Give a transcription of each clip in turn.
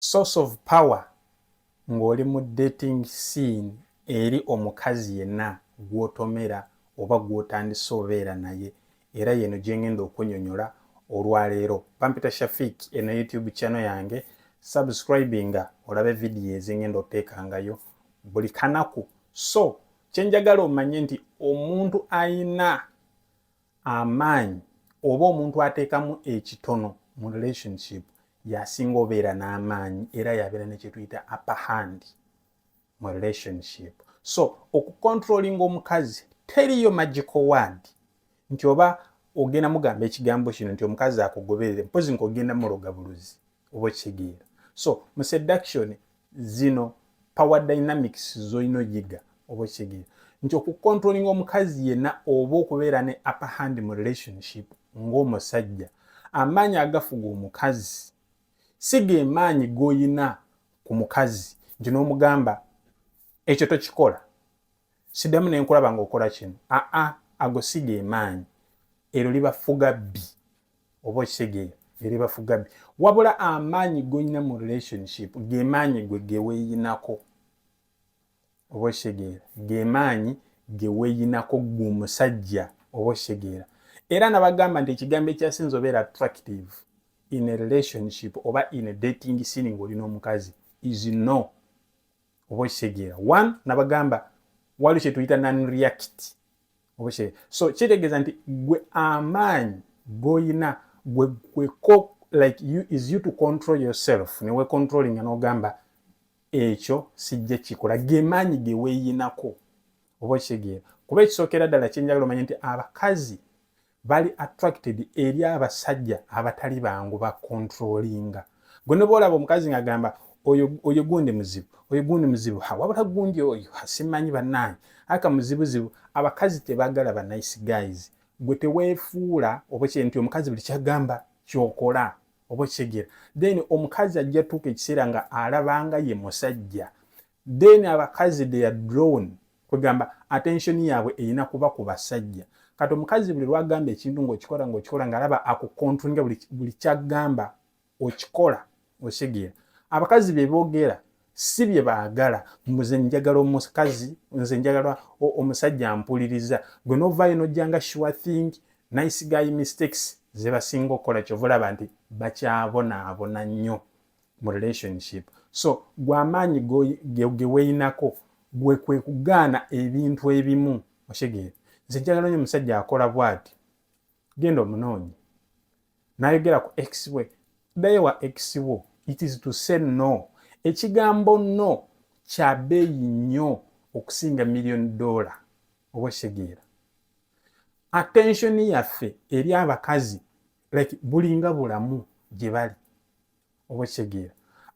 source of power ng'oli mu dating scene eri omukazi yenna gwotomera oba gwotandise obeera naye, era yeno gye ngenda okunyonyola olwaleero. Pampita Shafiq eno YouTube channel yange, subscribinga olabe video ezingenda oteekangayo buli kanaku. So kyenjagala omanye nti omuntu ayina amaanyi oba omuntu ateekamu ekitono mu relationship yasinga obeera n'amaanyi era yabeera ne kye tuyita upper hand mu relationship. So okucontrollinga omukazi teriyo magical word nti oba ogenda mugamba ekigambo kino nti omukazi akugoberere mpozi nk'ogenda muloga buluzi oba okitegeera. So mu seduction zino power dynamics z'olina oyiga oba okitegeera nti okucontrollinga omukazi yenna oba okubeera ne upper hand mu relationship ng'omusajja, amaanyi agafuga omukazi si ge maanyi g'olina ku mukazi nti n'omugamba ekyo tokikola, siddamu ne nkulaba ng'okola kino. Ago si ge maanyi, ero libafuga bbi oba okitegeera, libafuga bbi. Wabula amaanyi g'olina mu relationship ge maanyi gwe ge weeyinako oba okitegeera, ge maanyi ge weeyinako ggwe omusajja oba okitegeera. Era nabagamba nti ekigambo ekyasinze obeera attractive in a relationship oba in a dating scene ng'olina omukazi is no oba okitegeera. One, nabagamba waliwo kye tuyita non-react oba okitegeera. So kitegeeza nti gwe amaanyi g'olina gwe like you is you to control yourself, ne we controlling n'ogamba ekyo sijja kikola, ge maanyi ge weeyinako oba okitegeera. Kuba ekisookera ddala kyenjagala omanye nti abakazi bali attracted eri abasajja abatali bangu ba controllinga. Gwe ne bw'olaba omukazi ng'agamba oyo gundi muzibu, oyo gundi muzibu, wabula gundi oyo simanyi bannange aka muzibuzibu. Abakazi tebaagala ba nice guys. Gwe teweefuula oba kye nti omukazi buli kyagamba kyokola oba kitegeera. Then omukazi ajja tuuka ekiseera nga alabanga ye musajja, then abakazi they are drawn kwegamba attention yaabwe erina kuba ku basajja. Kati omukazi buli lwagamba ekintu ng'okikola ng'alaba akukontrolinga buli kyagamba okikola okitegeera. Abakazi bye boogera si bye baagala. Nze njagala omukazi, nze njagala omusajja ampuliriza. Gwe n'ovaayo n'ojjanga sure thing, nice guy mistakes ze basinga okukola, kyova olaba nti bakyabonaabona nnyo mu relationship. So gwe amaanyi ge weeyinako gwe kwe kugaana ebintu ebimu okitegeera. Nze njagala nnyo omusajja akola bw'ati, genda omunoonye. N'ayogera ku ex we, ddayo wa ex wo. It is to say no. Ekigambo no kya bbeeyi nnyo okusinga $1 million oba okitegeera. Attention yaffe eri abakazi like bulinga bulamu gye bali oba okitegeera.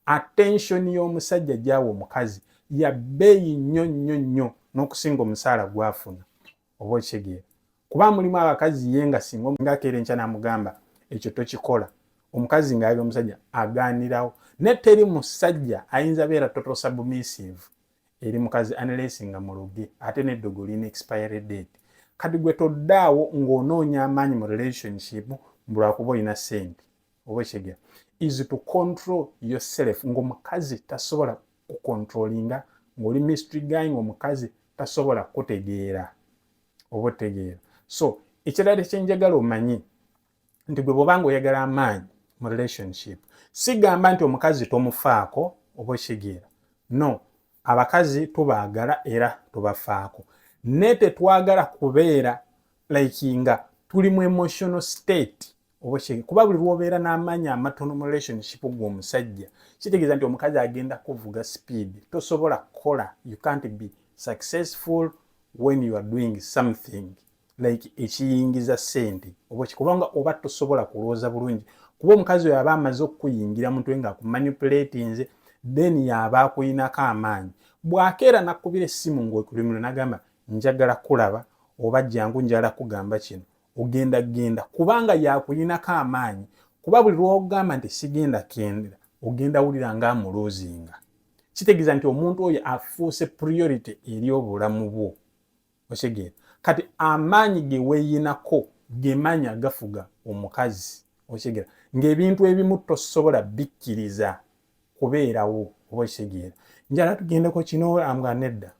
Attention y'omusajja gy'awa omukazi ya bbeeyi nnyo n'okusinga omusaala gw'afuna oba okitegeera. Kuba mulimu abakazi ye nga singa ng'akeera enkya n'amugamba ekyo tokikola, omukazi ng'ayagala omusajja agaanirawo. Ne teri musajja ayinza beera total submissive eri mukazi unless nga muluge ate n'eddogo lina expiry date. Kati gwe toddaawo ng'onoonya amaanyi mu relationship lwakuba olina ssente oba okitegeera. Is to control yourself, ng'omukazi tasobola kukontrolinga, ng'oli mystery guy ng'omukazi tasobola kutegeera oba otegeera. So ekirala kyenjagala omanyi nti gwe bw'obanga oyagala amaanyi mu relationship, sigamba nti omukazi tomufaako oba okitegeera. No, abakazi tubaagala era tubafaako, ne tetwagala kubeera like nga tuli mu emotional state oba okitegeera. Kuba buli lw'obeera n'amaanyi amatono mu relationship gwe omusajja, kitegeeza nti omukazi agenda kuvuga speed, tosobola kukola. You can't be successful when you are doing something like ekiyingiza ssente kubanga oba tosobola kulowooza bulungi. Kuba omukazi oyo aba amaze okukuyingira mutwe nga akumanipulatinze, then yaba akuyinako amaanyi. Bw'akeera n'akubira essimu ng'okulimula n'agamba njagala kulaba oba jjangu njala kugamba kino, ogenda genda kubanga yakuyinako amaanyi. Kuba buli lw'ogamba nti sigenda kendera, ogenda wulira ng'amuloozinga. Kitegeeza nti omuntu oyo afuuse priority eri obulamu bwo okitegeera. Kati amaanyi ge weeyinako ge maanyi agafuga omukazi okitegeera. Ng'ebintu ebimu tosobola bikkiriza kubeerawo oba okitegeera. Njala tugendeko kino ambwa nedda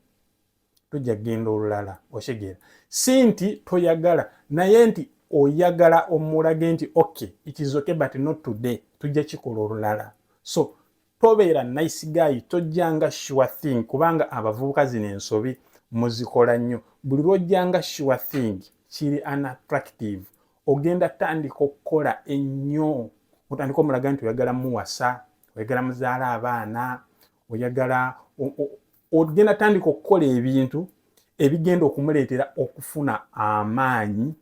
tujja kugenda olulala okitegeera. Si nti toyagala naye nti oyagala omulage nti okay it is okay but not today, tujja kikola olulala. So tobeera nice guy, tojjanga sure thing kubanga abavubuka zino ensobi muzikola nnyo. Buli lwojjanga sure thing kiri unattractive, ogenda tandika okukola ennyo, otandika omulaga nti oyagala muwasa, oyagala muzaala abaana, oyagala ogenda tandika okukola ebintu ebigenda okumuleetera okufuna amaanyi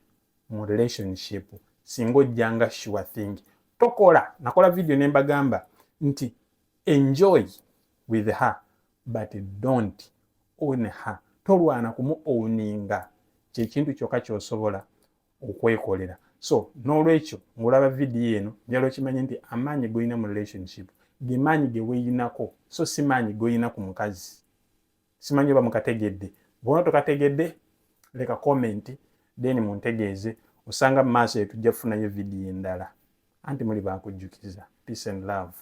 mu relationship singa ojjanga sure thing. Tokola, nakola video ne mbagamba nti enjoy with her but don't own her. Tolwana kumu owninga, kye kintu kyokka ky'osobola okwekolera. So n'olwekyo ng'olaba video eno njala okimanye nti amaanyi g'olina mu relationship ge maanyi ge weeyinako, so si maanyi g'olina ku mukazi. Simanyi oba mukategedde. Bw'ona tokategedde leka comment then muntegeeze. Osanga mu maaso tujja kufunayo video endala. Anti muli bankujjukiza. Peace and love.